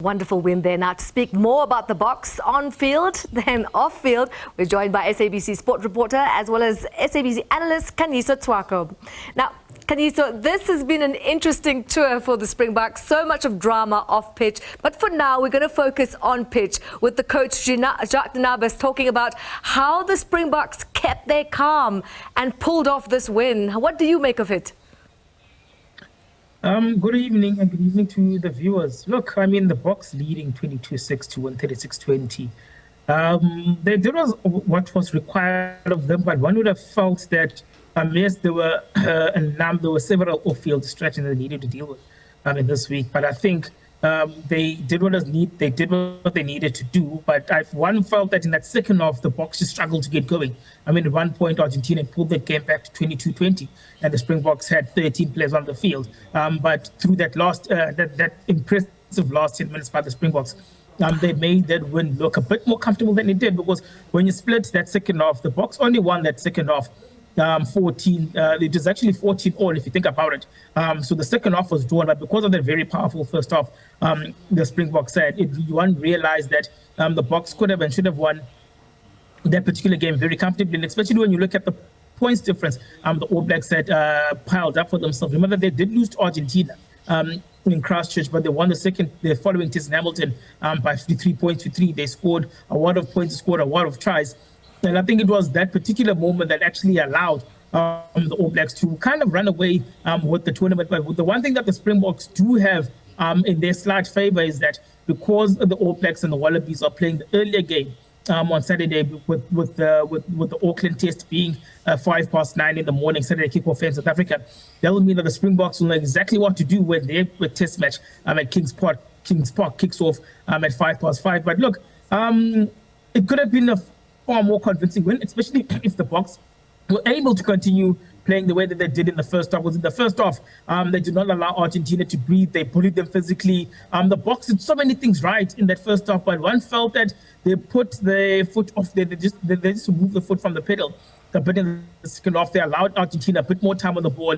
Wonderful win there. Now, to speak more about the Boks on field than off field, we're joined by SABC sport reporter as well as SABC analyst Khanyiso Tshwaku. Now, Khanyiso, this has been an interesting tour for the Springboks. So much of drama off pitch. But for now, we're going to focus on pitch with the coach Jacques Nabas talking about how the Springboks kept their calm and pulled off this win. What do you make of it? Good evening and good evening to the viewers. Look, I mean, the Boks leading 22-6 to 136-20. They did what was required of them, but one would have felt that yes, there were several off-field distractions they needed to deal with in this week. But I think they did what they needed to do. But one felt that in that second half, the Boks just struggled to get going. I mean, at one point, Argentina pulled the game back to 22-20, and the Springboks had 13 players on the field. But through that that impressive last 10 minutes by the Springboks, they made that win look a bit more comfortable than it did, because when you split that second half, the Boks only won that second half 14. It was actually 14 all if you think about it. So the second half was drawn, but because of that very powerful first half, the Springboks said one realized that the Boks could have and should have won that particular game very comfortably, and especially when you look at the points difference the All Blacks had piled up for themselves. Remember, they did lose to Argentina in Christchurch, but they won the following test in Hamilton by 53 points to 3. They scored a lot of points, scored a lot of tries. And I think it was that particular moment that actually allowed the All Blacks to kind of run away with the tournament. But the one thing that the Springboks do have in their slight favor is that because the All Blacks and the Wallabies are playing the earlier game on Saturday with the Auckland test being 9:05 in the morning, Saturday kickoff in South Africa, that will mean that the Springboks will know exactly what to do when their test match at Kings Park kicks off at 5:05. But look, it could have been a far more convincing win, especially if the Boks were able to continue playing the way that they did in the first half. In the first half, they did not allow Argentina to breathe. They bullied them physically. The Boks did so many things right in that first half, but one felt that they put their foot off. They just moved the foot from the pedal. But in the second half, they allowed Argentina a bit more time on the ball.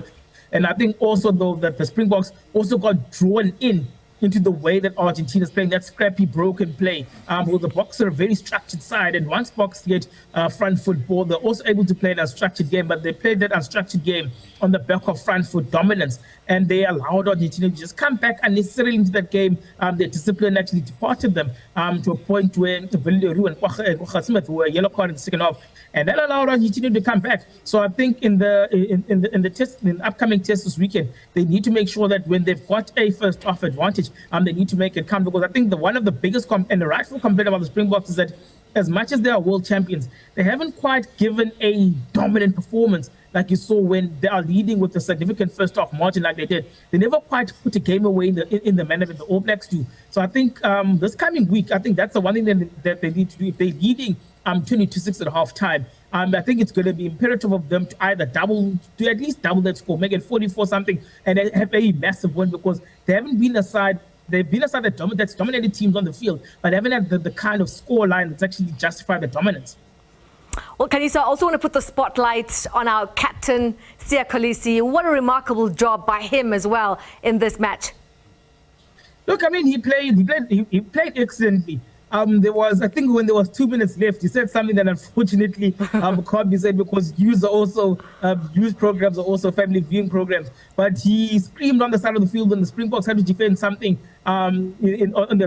And I think also, though, that the Springboks also got drawn into the way that Argentina is playing, that scrappy, broken play. Well, the Boks are a very structured side, and once Boks get front foot ball, they're also able to play that structured game, but they played that unstructured game on the back of front foot dominance, and they allowed Argentina to just come back unnecessarily into that game. Their discipline actually departed them to a point where Villarreal and Kwagga Smith were yellow card in the second half, and that allowed Argentina to come back. So I think in the upcoming test this weekend, they need to make sure that when they've got a first half advantage, they need to make it count, because I think one of the biggest and the rightful complaint about the Springboks is that as much as they are world champions, they haven't quite given a dominant performance like you saw when they are leading with a significant first half margin like they did. They never quite put a game away in the manner that the All Blacks do. So I think this coming week, I think that's the one thing that they need to do. If they're leading 22-6 at half time, I think it's going to be imperative of them to either at least double that score, make it 44 something, and have a massive win, because they haven't been a side. They've been a side that's dominated teams on the field, but haven't had the kind of score line that's actually justified the dominance. Well, Khanyiso, I also want to put the spotlight on our captain, Siya Kolisi. What a remarkable job by him as well in this match. Look, I mean, he played excellently. I think when there was 2 minutes left, he said something that unfortunately can't be said, because news programs are also family viewing programs. But he screamed on the side of the field when the Springboks had to defend something in the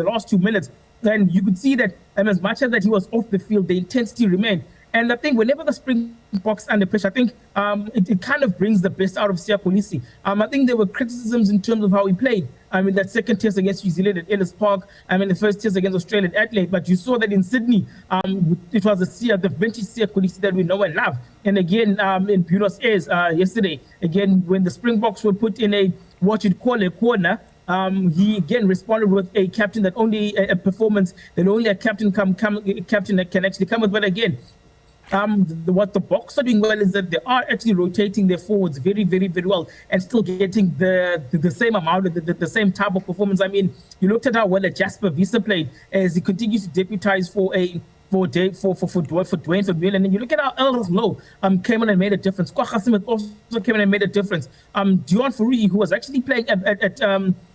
last 2 minutes. And you could see that as much as that he was off the field, the intensity remained. And I think whenever the Springboks under pressure, I think it kind of brings the best out of Siya Kolisi. I think there were criticisms in terms of how he played. I mean, that second test against New Zealand at Ellis Park, the first test against Australia at Adelaide. But you saw that in Sydney, it was the vintage Siya Kolisi that we know and love. And again, in Buenos Aires yesterday, again, when the Springboks were put in what you'd call a corner, he again responded with a captain that only a performance that only a captain that can actually come with. But again, what the Boks are doing well is that they are actually rotating their forwards very, very, very well, and still getting the same amount of the same type of performance. I mean, you looked at how well Jasper Wiese played as he continues to deputize for Dwayne Vermeulen, and then you look at how Ellis Low came in and made a difference. Kwagga Smith also came in and made a difference. Deon Fourie, who was actually playing at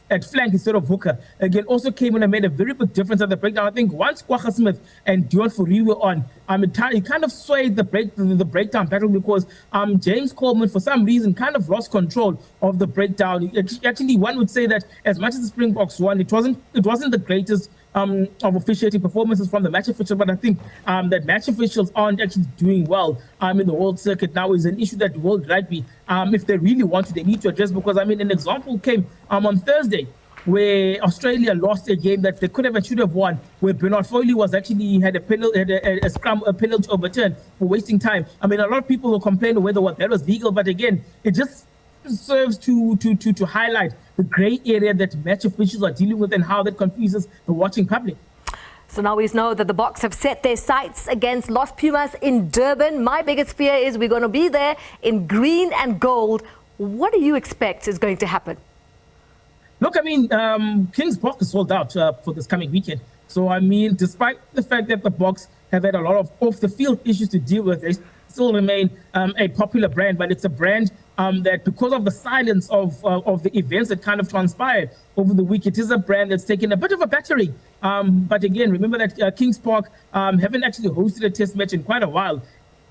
at flank instead of hooker, again, also came in and made a very big difference at the breakdown. I think once Kwagga Smith and Dion Fourie were on, it kind of swayed the breakdown battle because James Coleman, for some reason, kind of lost control of the breakdown. Actually, one would say that as much as the Springboks won, it wasn't the greatest of officiating performances from the match officials, but I think that match officials aren't actually doing well in the world circuit now is an issue that World Rugby, if they really want to, they need to address, because an example came on Thursday where Australia lost a game that they could have and should have won, where Bernard Foley had a penalty overturned for wasting time. A lot of people will complain whether that was legal, but again, it just serves to highlight the grey area that match officials are dealing with and how that confuses the watching public. So now we know that the Boks have set their sights against Los Pumas in Durban. My biggest fear is we're going to be there in green and gold. What do you expect is going to happen? Look, King's Boks is sold out for this coming weekend. So, despite the fact that the Boks have had a lot of off-the-field issues to deal with, they still remain a popular brand, but it's a brand that, because of the silence of the events that kind of transpired over the week, it is a brand that's taken a bit of a battering. But again, remember that Kings Park haven't actually hosted a test match in quite a while,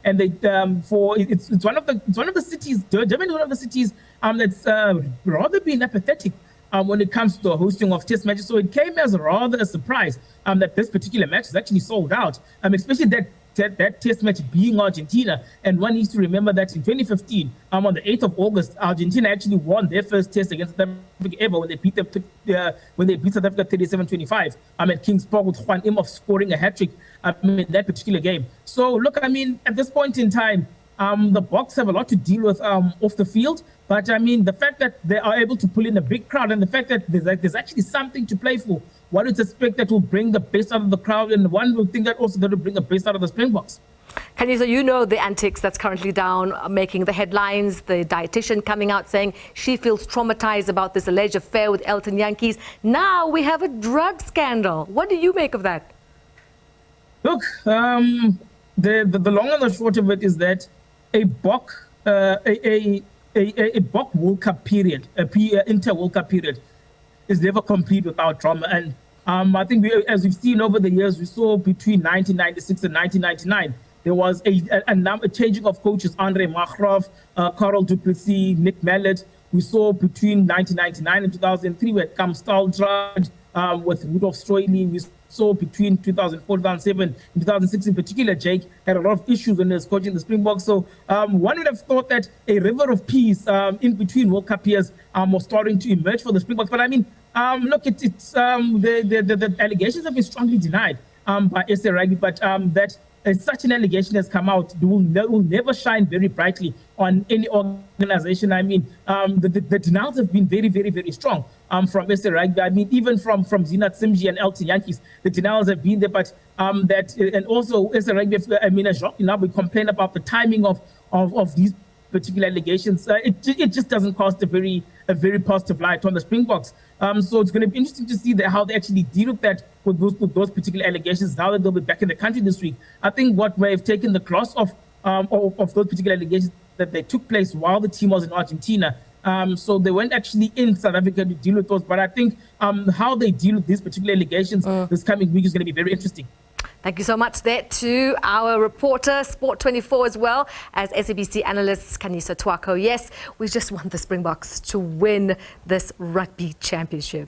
and it's one of the cities. Durban is one of the cities that's rather been apathetic when it comes to the hosting of test matches. So it came as rather a surprise that this particular match is actually sold out, especially that test match being Argentina. And one needs to remember that in 2015, on the 8th of August, Argentina actually won their first test against South Africa ever when they beat South Africa 37-25 at Kings Park, with Juan Imhoff scoring a hat-trick in that particular game. So look, at this point in time, the Boks have a lot to deal with off the field. But the fact that they are able to pull in a big crowd, and the fact that there's actually something to play for, one would suspect that will bring the best out of the crowd, and one would think that also that will bring the best out of the Springboks. Khanyiso, you know the antics that's currently down, making the headlines, the dietitian coming out saying she feels traumatized about this alleged affair with Elton Jantjes. Now we have a drug scandal. What do you make of that? Look, the long and the short of it is that a Bok World Cup period, inter-World Cup period, is never complete without drama. And I think, as we've seen over the years, we saw between 1996 and 1999, there was a changing of coaches: Andre Magrov, Karel du Plessis, Nick Mallet. We saw between 1999 and 2003 where Kam Staldrad with Rudolf Stroili. We saw between 2004, 2007, and 2006 in particular, Jake had a lot of issues when he was coaching the Springboks. So one would have thought that a river of peace in between World Cup years was starting to emerge for the Springboks. But look, the allegations have been strongly denied by SA Rugby, but that such an allegation has come out, will never shine very brightly on any organization. The denials have been very, very, very strong from SA Rugby. Even from Zinat Simji and Elton Jantjes, the denials have been there. But and also SA Rugby, now we complain about the timing of these particular allegations. It just doesn't cast a very positive light on the Springboks. So it's going to be interesting to see how they actually deal with that, with those particular allegations, now that they'll be back in the country this week. I think what may have taken the cross of those particular allegations that they took place while the team was in Argentina. So they weren't actually in South Africa to deal with those. But I think how they deal with these particular allegations this coming week is going to be very interesting. Thank you so much there to our reporter, Sport 24, as well as SABC analyst Khanyiso Tshwaku. Yes, we just want the Springboks to win this Rugby Championship.